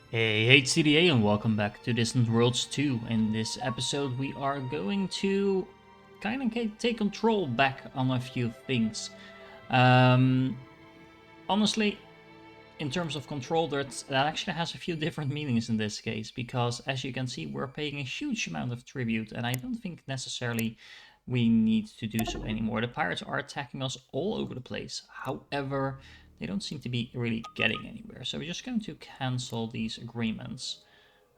Hey CDA and welcome back to Distant Worlds 2. In this episode we are going to kind of take control back on a few things. Um, Honestly, in terms of control, that actually has a few different meanings in this case, because as you can see we're paying a huge amount of tribute and I don't think necessarily we need to do so anymore. The pirates are attacking us all over the place. However, they don't seem to be really getting anywhere. So we're just going to cancel these agreements.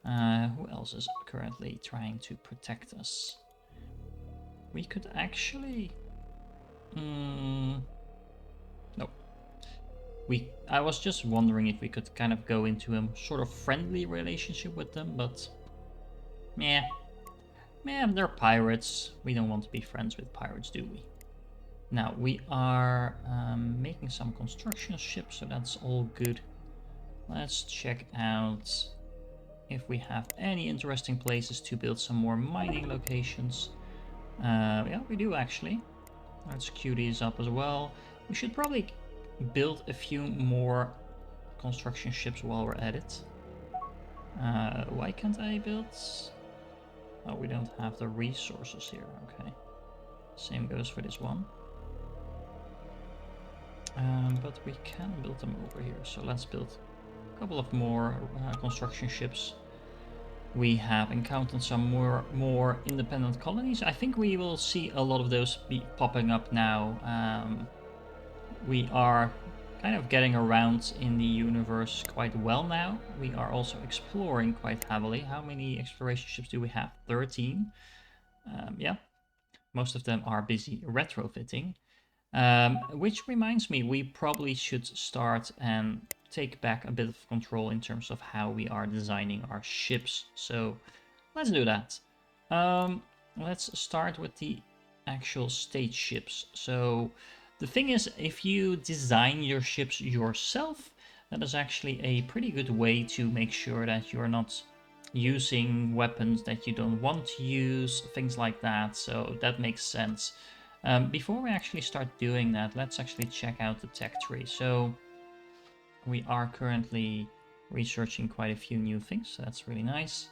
Who else is currently trying to protect us? We could actually... no. I was just wondering if we could kind of go into a sort of friendly relationship with them, but... meh. Meh, they're pirates. We don't want to be friends with pirates, do we? Now, we are making some construction ships, so that's all good. Let's check out if we have any interesting places to build some more mining locations. Yeah, we do actually. Let's queue these up as well. We should probably build a few more construction ships while we're at it. Why can't I build? Oh, we don't have the resources here. Okay. Same goes for this one. But we can build them over here. So let's build a couple of more construction ships. We have encountered some more independent colonies. I think we will see a lot of those be popping up now. We are kind of getting around in the universe quite well now. We are also exploring quite heavily. How many exploration ships do we have? 13. Yeah, most of them are busy retrofitting. Which reminds me, we probably should start and take back a bit of control in terms of how we are designing our ships. So let's do that. Let's start with the actual stage ships. So the thing is, if you design your ships yourself, that is actually a pretty good way to make sure that you're not using weapons that you don't want to use, things like that. So that makes sense. Before we actually start doing that, let's actually check out the tech tree. So we are currently researching quite a few new things, so that's really nice.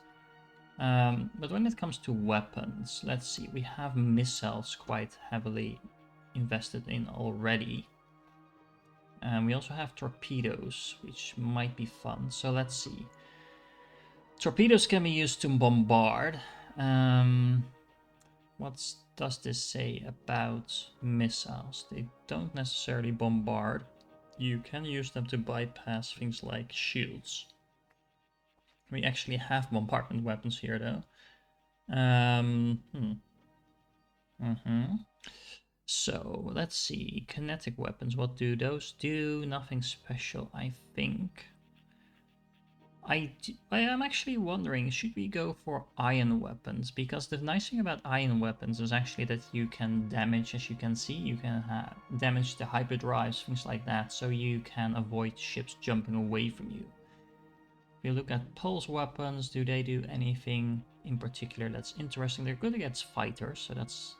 But when it comes to weapons, let's see, we have missiles quite heavily invested in already. We also have torpedoes, which might be fun. So let's see. Torpedoes can be used to bombard. What does this say about missiles? They don't necessarily bombard. You can use them to bypass things like shields. We actually have bombardment weapons here, though. So, let's see. Kinetic weapons, what do those do? Nothing special, I think. I am actually wondering, should we go for ion weapons? Because the nice thing about ion weapons is actually that you can damage, as you can see, you can damage the hyperdrives, things like that, so you can avoid ships jumping away from you. If you look at pulse weapons, do they do anything in particular that's interesting? They're good against fighters, so that's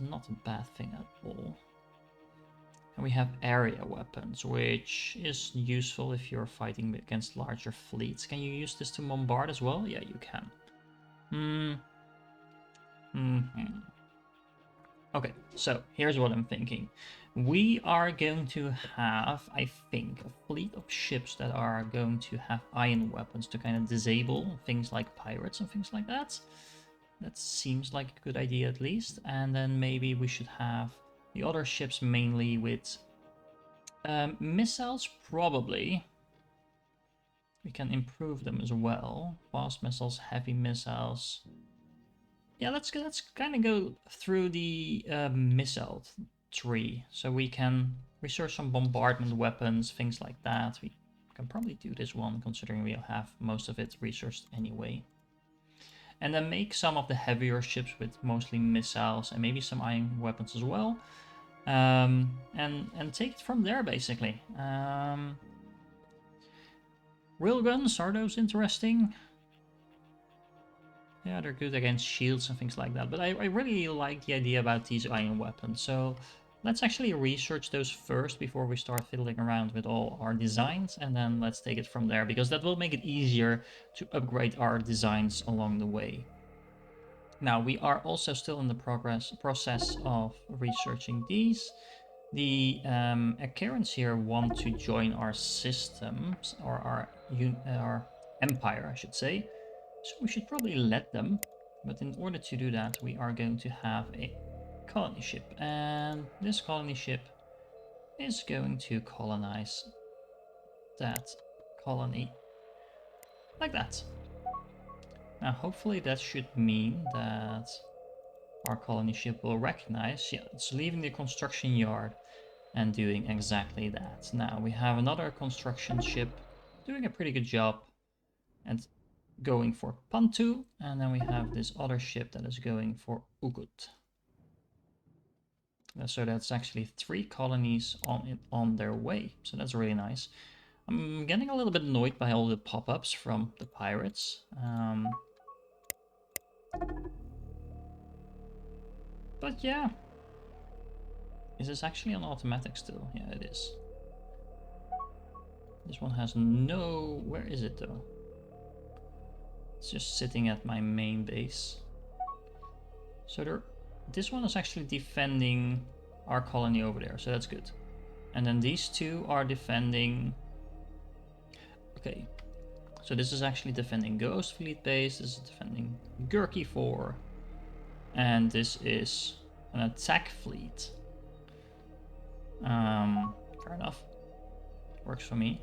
not a bad thing at all. And we have area weapons, which is useful if you're fighting against larger fleets. Can you use this to bombard as well? Yeah, you can. Okay, so here's what I'm thinking. We are going to have, I think, a fleet of ships that are going to have ion weapons to kind of disable things like pirates and things like that. That seems like a good idea at least. And then maybe we should have the other ships mainly with missiles, probably. We can improve them as well. Fast missiles, heavy missiles. Yeah, let's kind of go through the missile tree. So we can research some bombardment weapons, things like that. We can probably do this one, considering we'll have most of it researched anyway. And then make some of the heavier ships with mostly missiles and maybe some ion weapons as well. And take it from there, basically. Railguns, are those interesting? Yeah, they're good against shields and things like that. But I really like the idea about these ion weapons. So let's actually research those first before we start fiddling around with all our designs, and then let's take it from there, because that will make it easier to upgrade our designs along the way. Now, we are also still in the process of researching these. The Acherans here want to join our systems, or our empire, I should say. So we should probably let them. But in order to do that, we are going to have a colony ship. And this colony ship is going to colonize that colony like that. Now, hopefully that should mean that our colony ship will recognize, yeah, it's leaving the construction yard and doing exactly that. Now we have another construction ship doing a pretty good job and going for Pantu, and then we have this other ship that is going for Ugut. So that's actually 3 colonies on their way, so that's really nice. I'm getting a little bit annoyed by all the pop-ups from the pirates. But yeah. Is this actually on automatic still? Yeah, it is. This one has no... Where is it though? It's just sitting at my main base. So this one is actually defending our colony over there, so that's good. And then these two are defending... Okay, so this is actually defending Ghost Fleet base, this is defending Gurky 4, and this is an attack fleet. Fair enough. Works for me.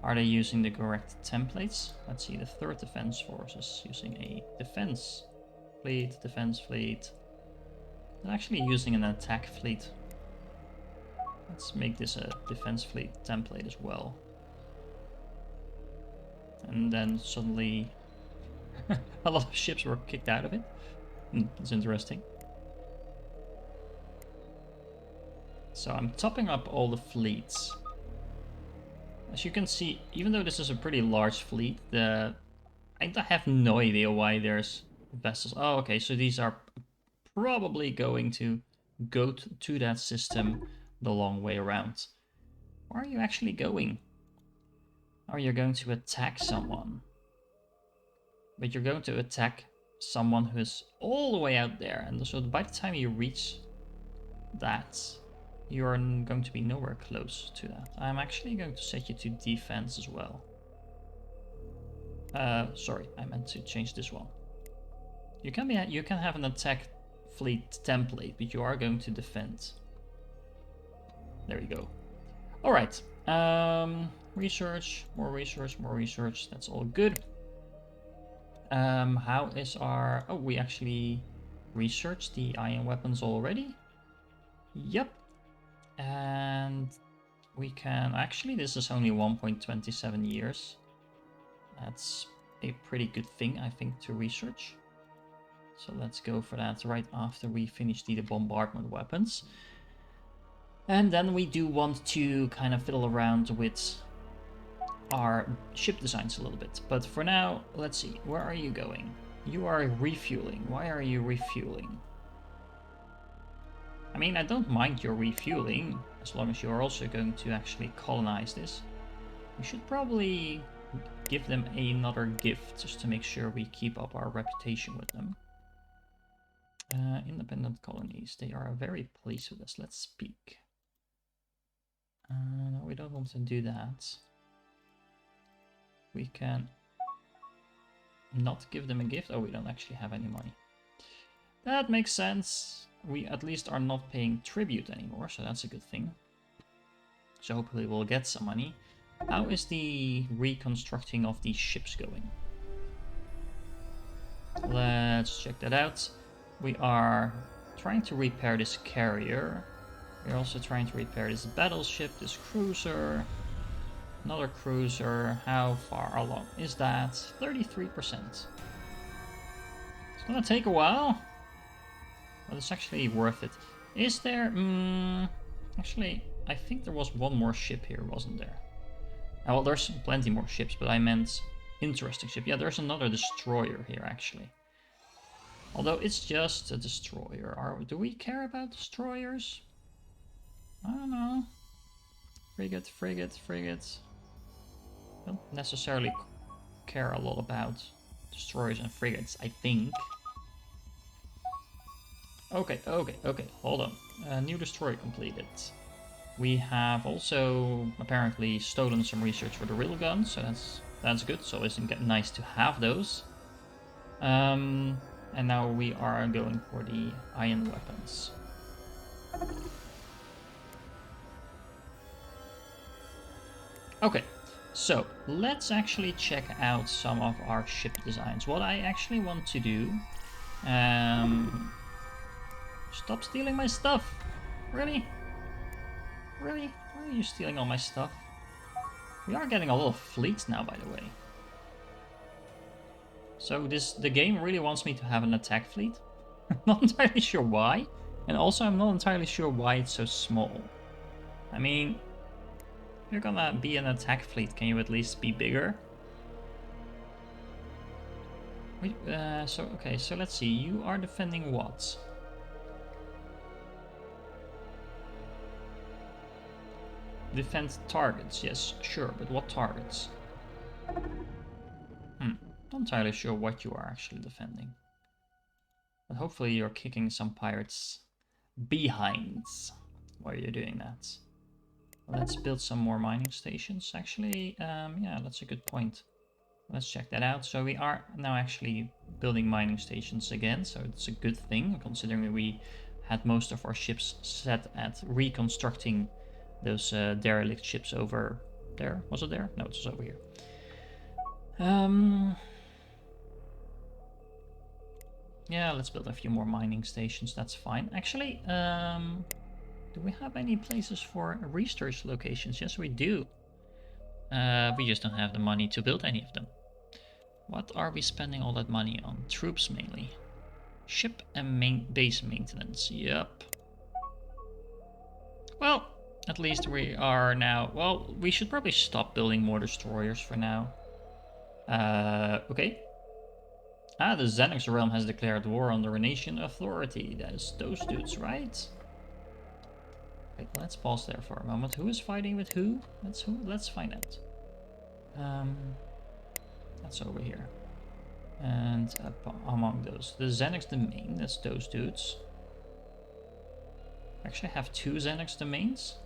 Are they using the correct templates? Let's see, the 3rd Defense Force is using a defense fleet. They're actually using an attack fleet. Let's make this a defense fleet template as well. And then suddenly a lot of ships were kicked out of it. That's interesting. So I'm topping up all the fleets. As you can see, even though this is a pretty large fleet, I have no idea why there's vessels. Oh, okay, so these are probably going to go to that system the long way around. Where are you actually going? Are you going to attack someone? But you're going to attack someone who is all the way out there, and so by the time you reach that, you're going to be nowhere close to that. I'm actually going to set you to defense as well. Sorry, I meant to change this one. You can have an attack fleet template, but you are going to defend. There you go. All right. Research, more research. That's all good. How is our... Oh, we actually researched the ion weapons already. Yep. And we can... Actually, this is only 1.27 years. That's a pretty good thing, I think, to research. So let's go for that right after we finish the bombardment weapons. And then we do want to kind of fiddle around with our ship designs a little bit. But for now, let's see. Where are you going? You are refueling. Why are you refueling? I mean, I don't mind your refueling, as long as you're also going to actually colonize this. We should probably give them another gift, just to make sure we keep up our reputation with them. Independent colonies, they are very pleased with us. Let's speak. No, we don't want to do that. We can not give them a gift. Oh, we don't actually have any money. That makes sense. We at least are not paying tribute anymore, so that's a good thing. So hopefully we'll get some money. How is the reconstructing of these ships going? Let's check that out. We are trying to repair this carrier. We're also trying to repair this battleship, this cruiser. Another cruiser. How far along is that? 33%. It's gonna take a while, but it's actually worth it. Is there... actually, I think there was one more ship here, wasn't there? Well, there's plenty more ships, but I meant interesting ship. Yeah, there's another destroyer here, actually. Although it's just a destroyer. Do we care about destroyers? I don't know. Frigate. Don't necessarily care a lot about destroyers and frigates, I think. Okay. Hold on. New destroyer completed. We have also apparently stolen some research for the railgun, so that's good. So it's nice to have those. And now we are going for the ion weapons. Okay, so let's actually check out some of our ship designs. What I actually want to do... stop stealing my stuff! Really? Really? Why are you stealing all my stuff? We are getting a lot of fleets now, by the way. So the game really wants me to have an attack fleet. I'm not entirely sure why. And also I'm not entirely sure why it's so small. I mean, if you're gonna be an attack fleet, can you at least be bigger? Okay, so let's see. You are defending what? Defend targets, yes, sure, but what targets? Not entirely sure what you are actually defending. But hopefully you're kicking some pirates' behinds while you're doing that. Let's build some more mining stations. Actually, yeah, that's a good point. Let's check that out. So we are now actually building mining stations again, so it's a good thing, considering we had most of our ships set at reconstructing those derelict ships over there. Was it there? No, it was over here. Yeah, let's build a few more mining stations, that's fine. Actually, do we have any places for research locations? Yes, we do. We just don't have the money to build any of them. What are we spending all that money on? Troops mainly. Ship and base maintenance, yep. Well, at least we are now... Well, we should probably stop building more destroyers for now. Okay. Ah, the Xanax realm has declared war on the Renatian authority. That is those dudes, right? Wait, let's pause there for a moment. Who is fighting with who? Let's find out. That's over here. And among those, the Xanax domain, that's those dudes. Actually, I have two Xanax domains.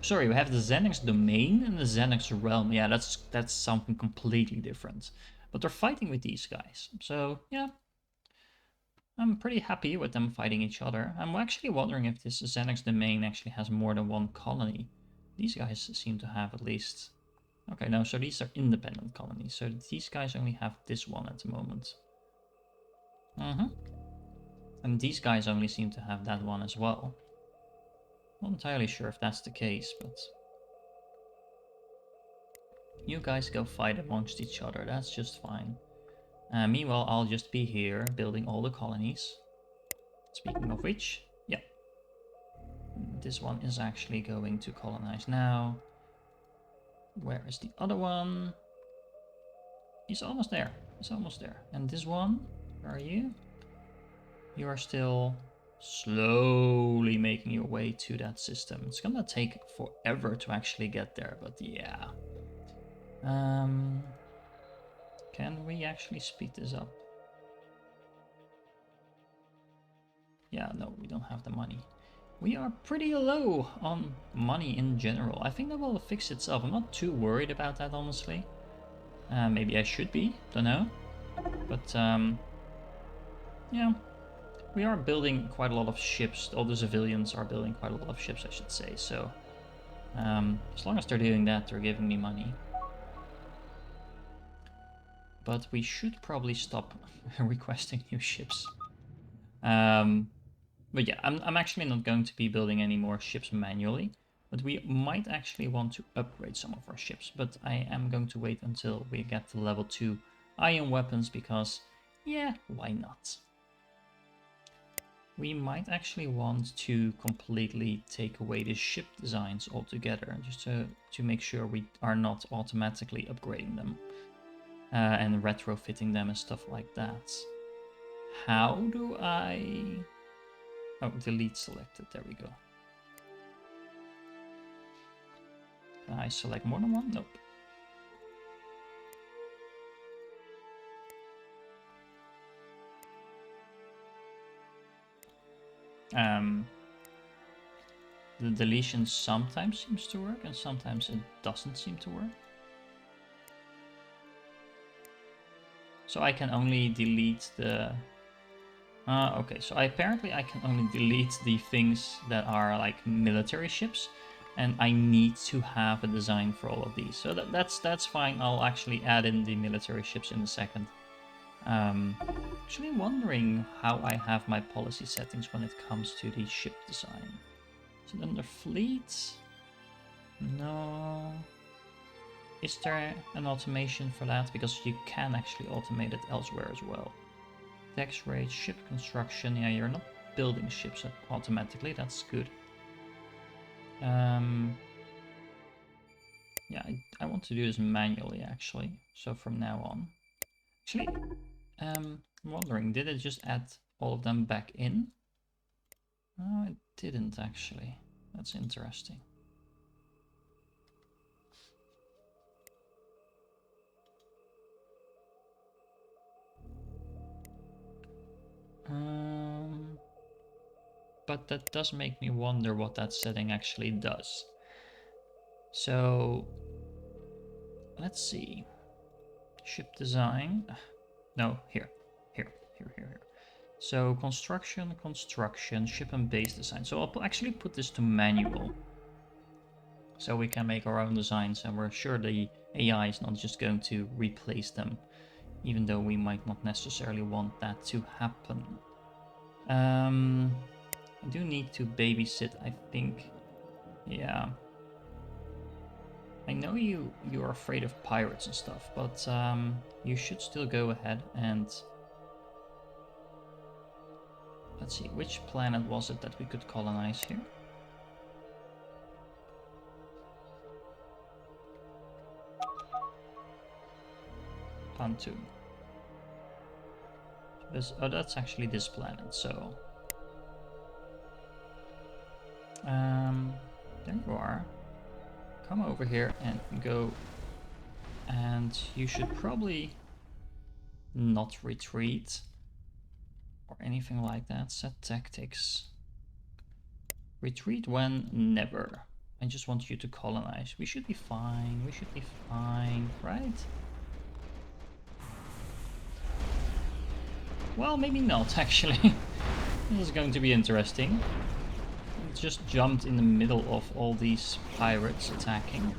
Sorry, we have the Xanax domain and the Xanax realm. Yeah, that's something completely different. But they're fighting with these guys. So, yeah. I'm pretty happy with them fighting each other. I'm actually wondering if this Xanax domain actually has more than one colony. These guys seem to have at least... Okay, no, so these are independent colonies. So these guys only have this one at the moment. And these guys only seem to have that one as well. Not entirely sure if that's the case, but... You guys go fight amongst each other, that's just fine. Meanwhile, I'll just be here, building all the colonies. Speaking of which, yeah. This one is actually going to colonize now. Where is the other one? He's almost there. He's almost there. And this one, where are you? You are still slowly making your way to that system. It's gonna take forever to actually get there, but yeah. Can we actually speed this up? Yeah, no, we don't have the money. We are pretty low on money in general. I think that will fix itself. I'm not too worried about that, honestly. Maybe I should be, don't know. But, yeah. We are building quite a lot of ships. All the civilians are building quite a lot of ships, I should say. So, as long as they're doing that, they're giving me money. But we should probably stop requesting new ships. But yeah, I'm actually not going to be building any more ships manually. But we might actually want to upgrade some of our ships. But I am going to wait until we get to level 2 ion weapons because, yeah, why not? We might actually want to completely take away the ship designs altogether, just to make sure we are not automatically upgrading them and retrofitting them and stuff like that. How do I... Oh, delete selected, there we go. Can I select more than one? Nope. The deletion sometimes seems to work and sometimes it doesn't seem to work. So I can only delete the... okay, so apparently I can only delete the things that are like military ships, and I need to have a design for all of these. So that's fine. I'll actually add in the military ships in a second. Actually wondering how I have my policy settings when it comes to the ship design. Is it under fleet? No. Is there an automation for that? Because you can actually automate it elsewhere as well. Tax rate, ship construction. Yeah, you're not building ships automatically. That's good. Yeah, I want to do this manually actually. So from now on. Actually, I'm wondering, did it just add all of them back in? No, it didn't actually. That's interesting. But that does make me wonder what that setting actually does. So, let's see. Ship design. No, here. So, construction, ship and base design. So I'll actually put this to manual. So we can make our own designs and we're sure the AI is not just going to replace them, even though we might not necessarily want that to happen. I do need to babysit, I think. Yeah. I know you're afraid of pirates and stuff, but you should still go ahead and... Let's see, which planet was it that we could colonize here? Pontoon. Oh, that's actually this planet, so... there you are. Come over here and go. And you should probably not retreat or anything like that. Set tactics. Retreat when never. I just want you to colonize. We should be fine. We should be fine, right? Well, maybe not, actually. This is going to be interesting. It just jumped in the middle of all these pirates attacking.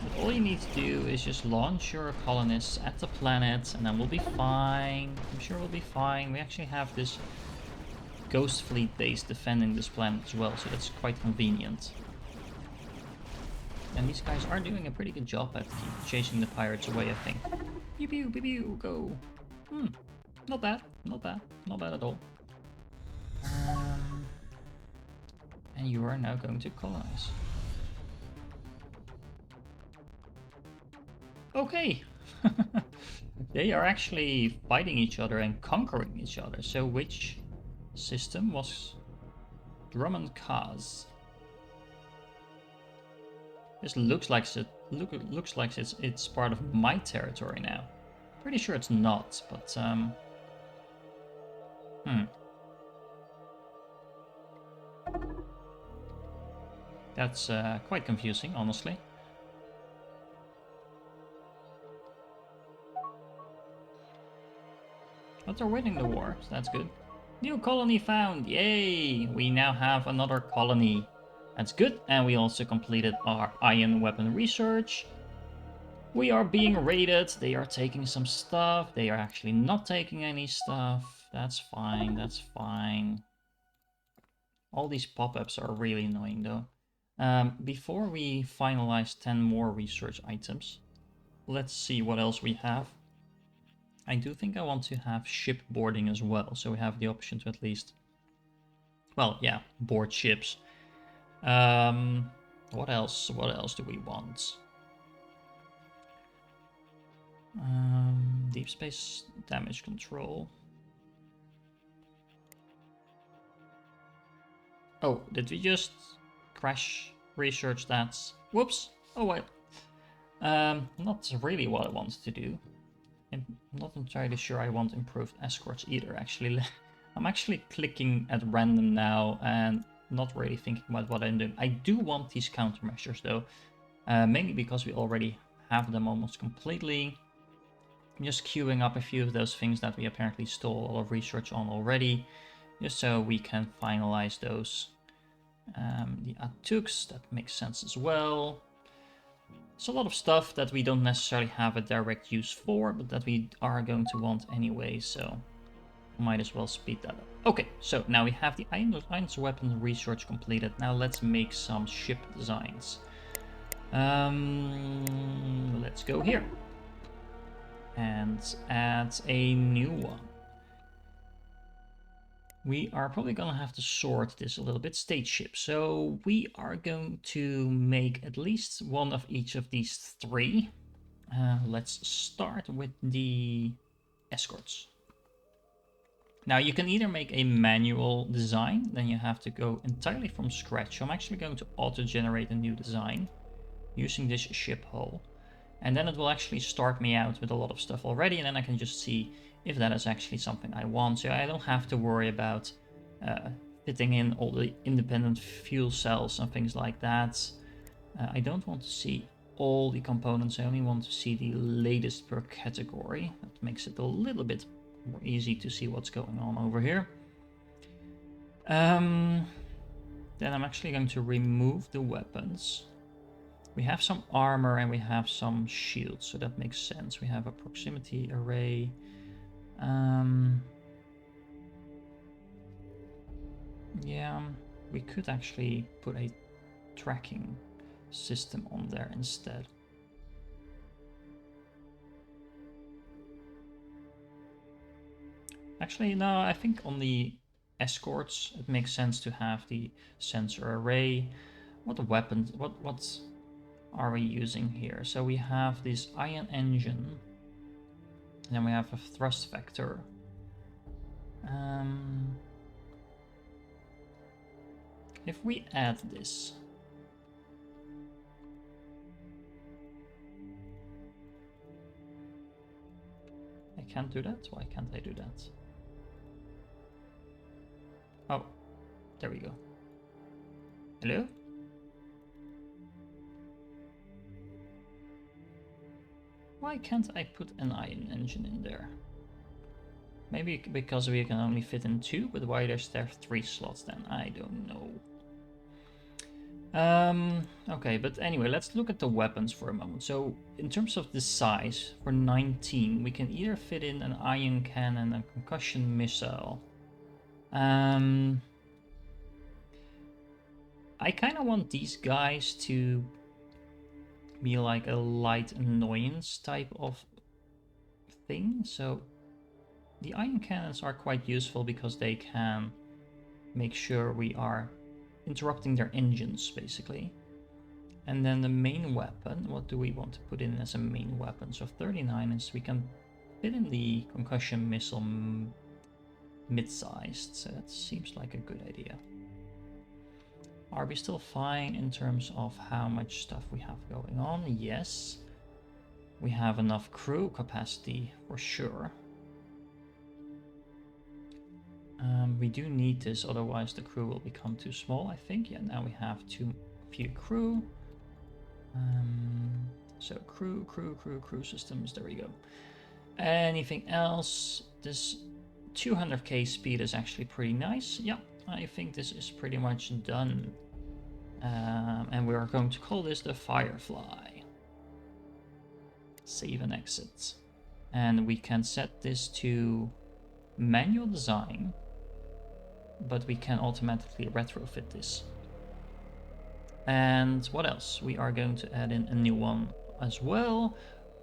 But all you need to do is just launch your colonists at the planet and then we'll be fine. I'm sure we'll be fine. We actually have this ghost fleet base defending this planet as well, so that's quite convenient. And these guys are doing a pretty good job at chasing the pirates away, I think. Pew pew pew pew, go. Not bad, not bad, not bad at all. And you are now going to colonize. Okay. They are actually fighting each other and conquering each other. So which system was Drummond Kaz? This looks like it's part of my territory now. Pretty sure it's not, but That's quite confusing, honestly. But they're winning the war, so that's good. New colony found! Yay! We now have another colony. That's good, and we also completed our ion weapon research. We are being raided, they are taking some stuff, they are actually not taking any stuff. That's fine, that's fine. All these pop-ups are really annoying though. Before we finalize 10 more research items, let's see what else we have. I do think I want to have ship boarding as well, so we have the option to at least, well, yeah, board ships. What else? What else do we want? Deep space damage control. Oh, did we just crash research that. Whoops. Oh well. Not really what I wanted to do. I'm not entirely sure I want improved escorts either, actually. I'm actually clicking at random now and not really thinking about what I'm doing. I do want these countermeasures though, mainly because we already have them almost completely. I'm just queuing up a few of those things that we apparently stole a lot of research on already, just so we can finalize those. The Atuks, that makes sense as well. It's a lot of stuff that we don't necessarily have a direct use for, but that we are going to want anyway, so might as well speed that up. Okay, so now we have the Iron's weapon research completed. Now let's make some ship designs. Let's go here and add a new one. We are probably going to have to sort this a little bit. State ship. So we are going to make at least one of each of these three. Let's start with the escorts. Now you can either make a manual design, then you have to go entirely from scratch. So I'm actually going to auto-generate a new design using this ship hull. And then it will actually start me out with a lot of stuff already, and then I can just see if that is actually something I want. So I don't have to worry about fitting in all the independent fuel cells and things like that. I don't want to see all the components, I only want to see the latest per category. That makes it a little bit more easy to see what's going on over here. Then I'm actually going to remove the weapons. We have some armor and we have some shields, so that makes sense. We have a proximity array. Yeah, we could actually put a tracking system on there instead. Actually, no, I think on the escorts it makes sense to have the sensor array. What weapons, what are we using here? So we have this ion engine, and then we have a thrust vector. If we add this, I can't do that. Why can't I do that? Oh, there we go. Hello? Why can't I put an ion engine in there? Maybe because we can only fit in 2, but why there's there 3 slots then? I don't know. Okay, but anyway, let's look at the weapons for a moment. So in terms of the size, for 19, we can either fit in an ion cannon, a concussion missile. I kind of want these guys to be like a light annoyance type of thing. So the ion cannons are quite useful because they can make sure we are interrupting their engines, basically. And then the main weapon, what do we want to put in as a main weapon? So 39 is, we can fit in the concussion missile mid-sized, so that seems like a good idea. Are we still fine in terms of how much stuff we have going on? Yes. We have enough crew capacity for sure. We do need this, otherwise the crew will become too small, I think. Yeah, now we have too few crew. So crew systems, there we go. Anything else? This 200k speed is actually pretty nice. Yeah, I think this is pretty much done. And we are going to call this the Firefly. Save and exit. And we can set this to manual design, but we can automatically retrofit this. And what else? We are going to add in a new one as well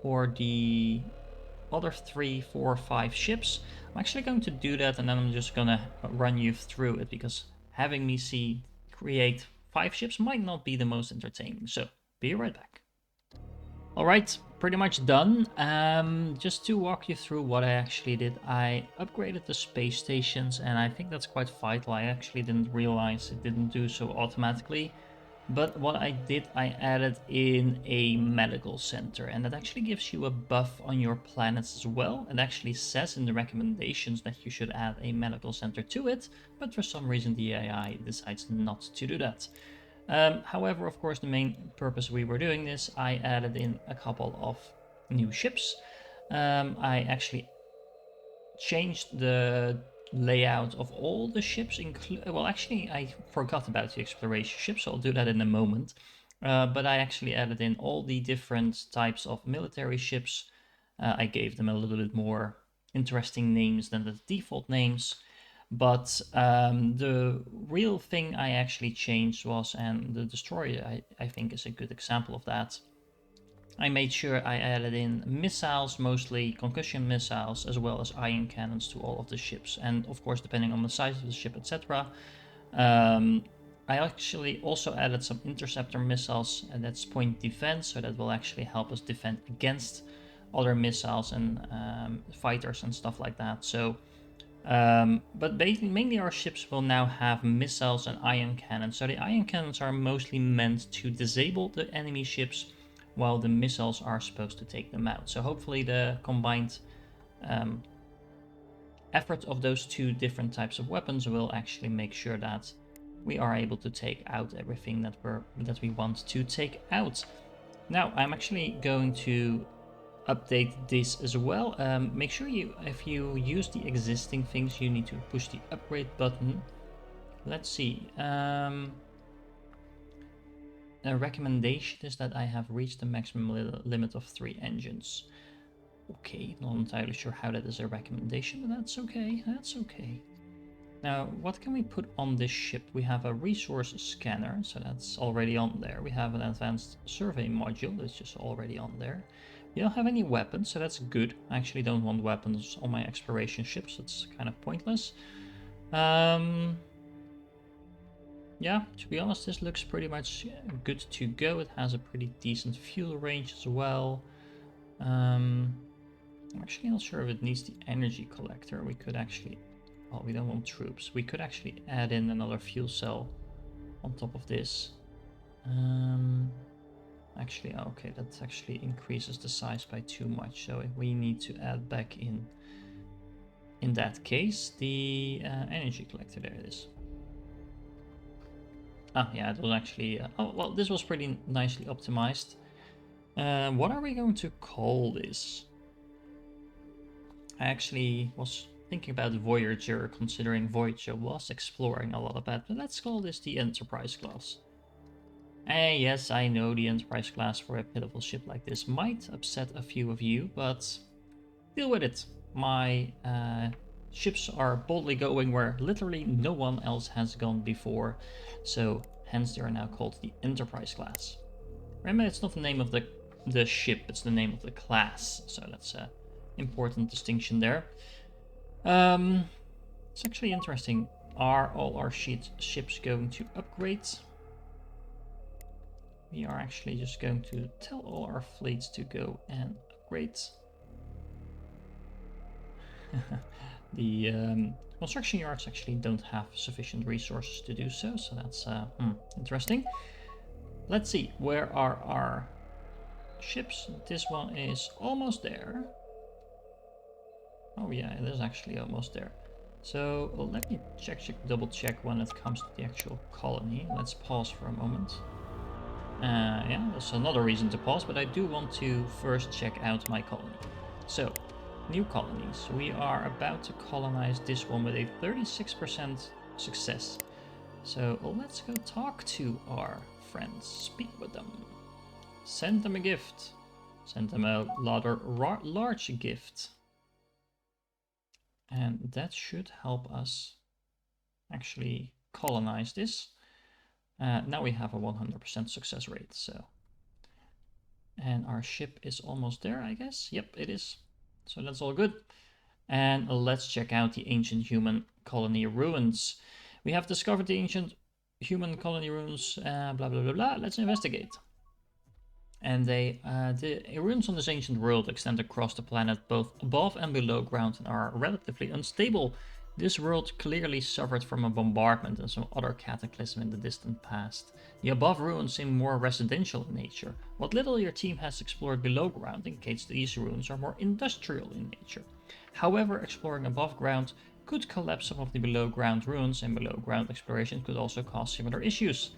for the other 3, 4, 5 ships. I'm actually going to do that, and then I'm just gonna run you through it, because having me create 5 ships might not be the most entertaining. So be right back. Alright, pretty much done. Just to walk you through what I actually did, I upgraded the space stations, and I think that's quite vital. I actually didn't realize it didn't do so automatically. But what I did, I added in a medical center, and that actually gives you a buff on your planets as well. It actually says in the recommendations that you should add a medical center to it, but for some reason the AI decides not to do that. However, of course, the main purpose we were doing this, I added in a couple of new ships. I actually changed the layout of all the ships. Well, actually, I forgot about the exploration ships, so I'll do that in a moment. But I actually added in all the different types of military ships. I gave them a little bit more interesting names than the default names. But the real thing I actually changed was, and the destroyer I think is a good example of that. I made sure I added in missiles, mostly concussion missiles, as well as ion cannons to all of the ships. And of course, depending on the size of the ship, etc. I actually also added some interceptor missiles, and that's point defense, so that will actually help us defend against other missiles and fighters and stuff like that. So, but mainly our ships will now have missiles and ion cannons. So the ion cannons are mostly meant to disable the enemy ships, while the missiles are supposed to take them out. So hopefully the combined effort of those two different types of weapons will actually make sure that we are able to take out everything that we want to take out. Now I'm actually going to update this as well. Make sure if you use the existing things, you need to push the upgrade button. Let's see. A recommendation is that I have reached the maximum limit of 3 engines. Okay, not entirely sure how that is a recommendation, but that's okay. That's okay. Now, what can we put on this ship? We have a resource scanner, so that's already on there. We have an advanced survey module, that's just already on there. We don't have any weapons, so that's good. I actually don't want weapons on my exploration ships, it's kind of pointless. Yeah, to be honest, this looks pretty much good to go. It has a pretty decent fuel range as well. I'm actually not sure if it needs the energy collector. We could actually... Well, we don't want troops. We could actually add in another fuel cell on top of this. Actually, okay, that actually increases the size by too much. So we need to add back in that case, the energy collector. There it is. Ah, yeah, it was actually... oh, well, this was pretty nicely optimized. What are we going to call this? I actually was thinking about Voyager, considering Voyager was exploring a lot of that, but let's call this the Enterprise class. And yes, I know the Enterprise class for a pitiful ship like this might upset a few of you, but deal with it. My ships are boldly going where literally no one else has gone before, so hence they are now called the Enterprise class. Remember, it's not the name of the ship, it's the name of the class, so that's an important distinction there. It's actually interesting. Are all our ships going to upgrade? We are actually just going to tell all our fleets to go and upgrade. The construction yards actually don't have sufficient resources to do so, so that's interesting. Let's see, where are our ships? This one is almost there. Oh yeah, it is actually almost there. So let me double check when it comes to the actual colony. Let's pause for a moment. Yeah, that's another reason to pause, but I do want to first check out my colony. So, new colonies. We are about to colonize this one with a 36% success. So let's go talk to our friends, speak with them. Send them a gift. Send them a large gift. And that should help us actually colonize this. Now we have a 100% success rate, so. And our ship is almost there, I guess. Yep, it is. So that's all good. And let's check out the ancient human colony ruins. We have discovered the ancient human colony ruins, blah, blah, blah, blah. Let's investigate. And the ruins on this ancient world extend across the planet both above and below ground and are relatively unstable. This world clearly suffered from a bombardment and some other cataclysm in the distant past. The above ruins seem more residential in nature. What little your team has explored below ground indicates these ruins are more industrial in nature. However, exploring above ground could collapse some of the below ground ruins, and below ground exploration could also cause similar issues.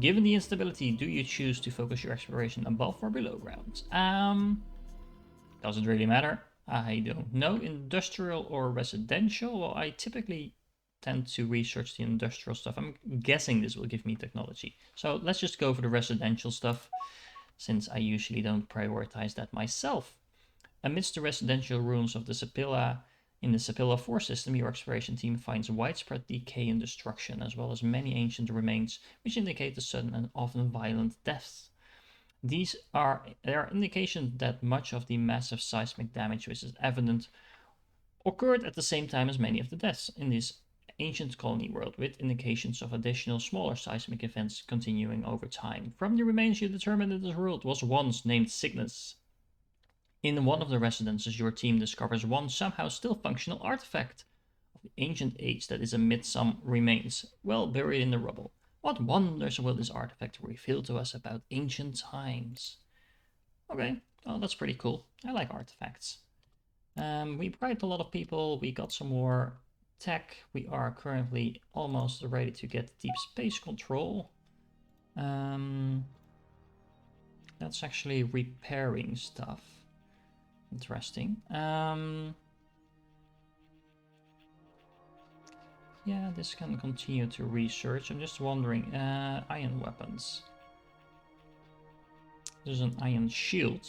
Given the instability, do you choose to focus your exploration above or below ground? Doesn't really matter. I don't know. Industrial or residential? Well, I typically tend to research the industrial stuff. I'm guessing this will give me technology. So let's just go for the residential stuff, since I usually don't prioritize that myself. Amidst the residential ruins of the Sapilla, in the Sapilla 4 system, your exploration team finds widespread decay and destruction, as well as many ancient remains, which indicate the sudden and often violent deaths. There are indications that much of the massive seismic damage which is evident occurred at the same time as many of the deaths in this ancient colony world, with indications of additional smaller seismic events continuing over time. From the remains, you determine that this world was once named Cygnus. In one of the residences, your team discovers one somehow still functional artifact of the ancient age that is amid some remains, well buried in the rubble. What wonders will this artifact reveal to us about ancient times? Okay, well, that's pretty cool. I like artifacts. We bribed a lot of people. We got some more tech. We are currently almost ready to get deep space control. That's actually repairing stuff. Interesting. Yeah, this can continue to research. I'm just wondering, iron weapons. There's an iron shield.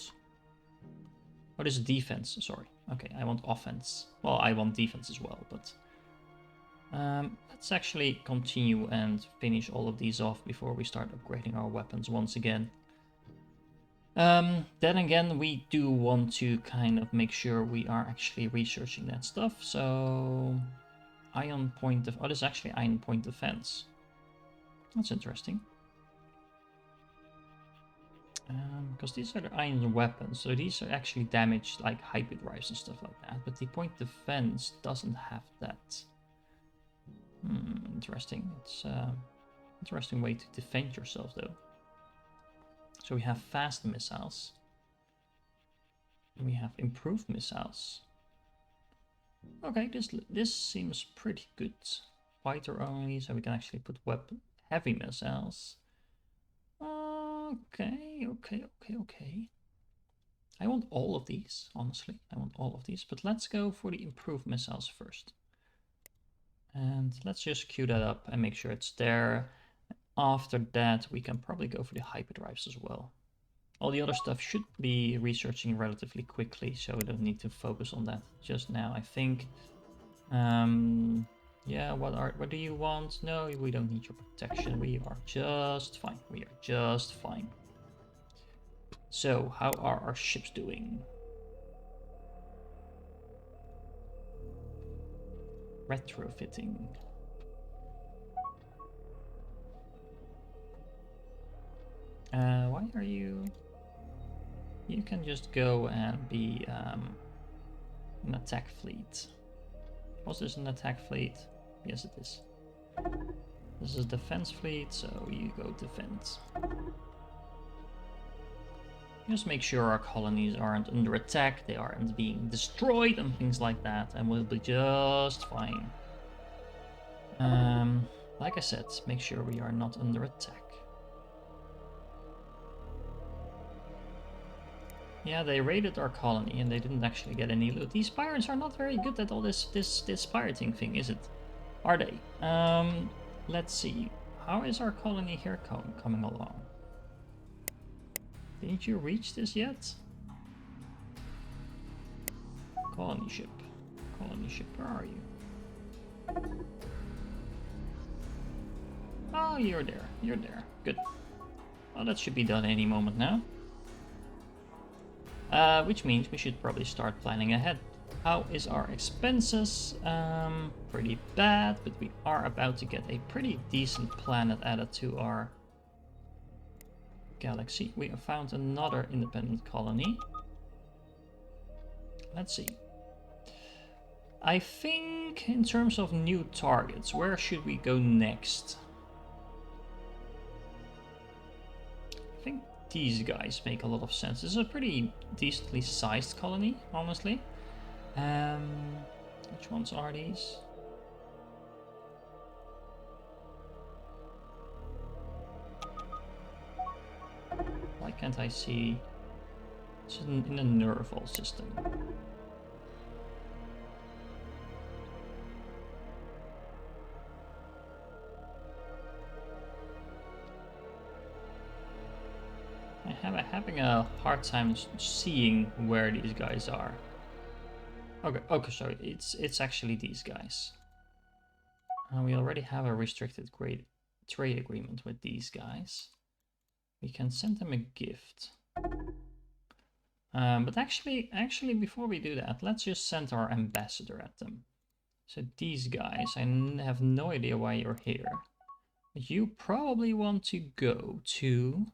Oh, this is defense, sorry. Okay, I want offense. Well, I want defense as well, but... let's actually continue and finish all of these off before we start upgrading our weapons once again. Then again, we do want to kind of make sure we are actually researching that stuff, so... Iron point of... Oh, this is actually iron point defense. That's interesting. Because these are the iron weapons, so these are actually damaged like hyperdrives and stuff like that, but the point defense doesn't have that. Interesting. It's an interesting way to defend yourself, though. So we have fast missiles. We have improved missiles. Okay, this seems pretty good. Fighter only, so we can actually put heavy missiles. Okay. I want all of these, honestly. I want all of these, but let's go for the improved missiles first. And let's just queue that up and make sure it's there. After that, we can probably go for the hyperdrives as well. All the other stuff should be researching relatively quickly, so we don't need to focus on that just now, I think. Yeah, what do you want? No, we don't need your protection. We are just fine. We are just fine. So, how are our ships doing? Retrofitting. Why are you... You can just go and be an attack fleet. Was this an attack fleet? Yes, it is. This is a defense fleet, so you go defense. Just make sure our colonies aren't under attack, they aren't being destroyed and things like that, and we'll be just fine. Like I said, make sure we are not under attack. Yeah, they raided our colony and they didn't actually get any loot. These pirates are not very good at all this pirating thing, is it? Are they? Let's see. How is our colony here coming along? Didn't you reach this yet? Colony ship. Colony ship, where are you? Oh, you're there. You're there. Good. Well, that should be done any moment now. Which means we should probably start planning ahead. How is our expenses? Pretty bad, but we are about to get a pretty decent planet added to our galaxy. We have found another independent colony. Let's see. I think in terms of new targets, where should we go next? I think these guys make a lot of sense. This is a pretty decently sized colony, honestly. Which ones are these? Why can't I see? It's in the Nerval system. I'm having a hard time seeing where these guys are. Okay, sorry, it's actually these guys. We already have a restricted trade agreement with these guys. We can send them a gift. But actually, before we do that, let's just send our ambassador at them. So these guys, I have no idea why you're here. But you probably want to go to...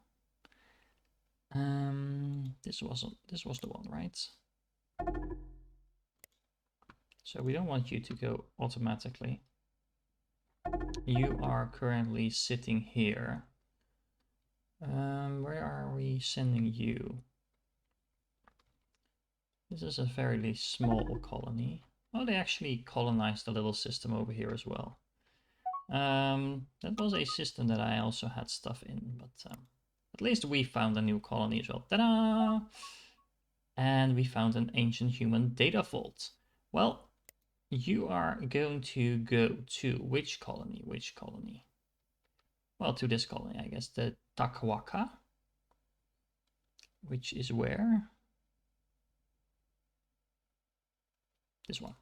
this was the one, right? So we don't want you to go automatically. You are currently sitting here. Where are we sending you? This is a fairly small colony. Oh, they actually colonized a little system over here as well. That was a system that I also had stuff in, but at least we found a new colony as well. Ta-da! And we found an ancient human data vault. Well, you are going to go to which colony? Which colony? Well, to this colony, I guess, the Takwaka, which is where? This one.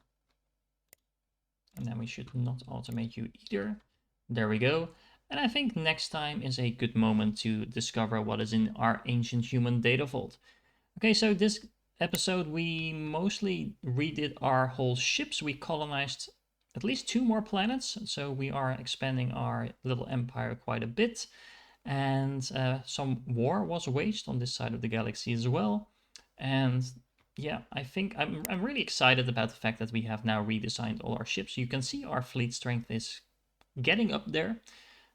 And then we should not automate you either. There we go. And I think next time is a good moment to discover what is in our ancient human data vault. Okay, so this episode we mostly redid our whole ships. We colonized at least 2 more planets, so we are expanding our little empire quite a bit. And some war was waged on this side of the galaxy as well. And yeah, I think I'm really excited about the fact that we have now redesigned all our ships. You can see our fleet strength is getting up there.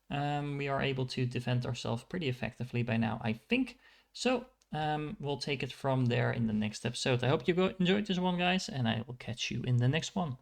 We are able to defend ourselves pretty effectively by now, I think. So we'll take it from there in the next episode. I hope you enjoyed this one, guys, and I will catch you in the next one.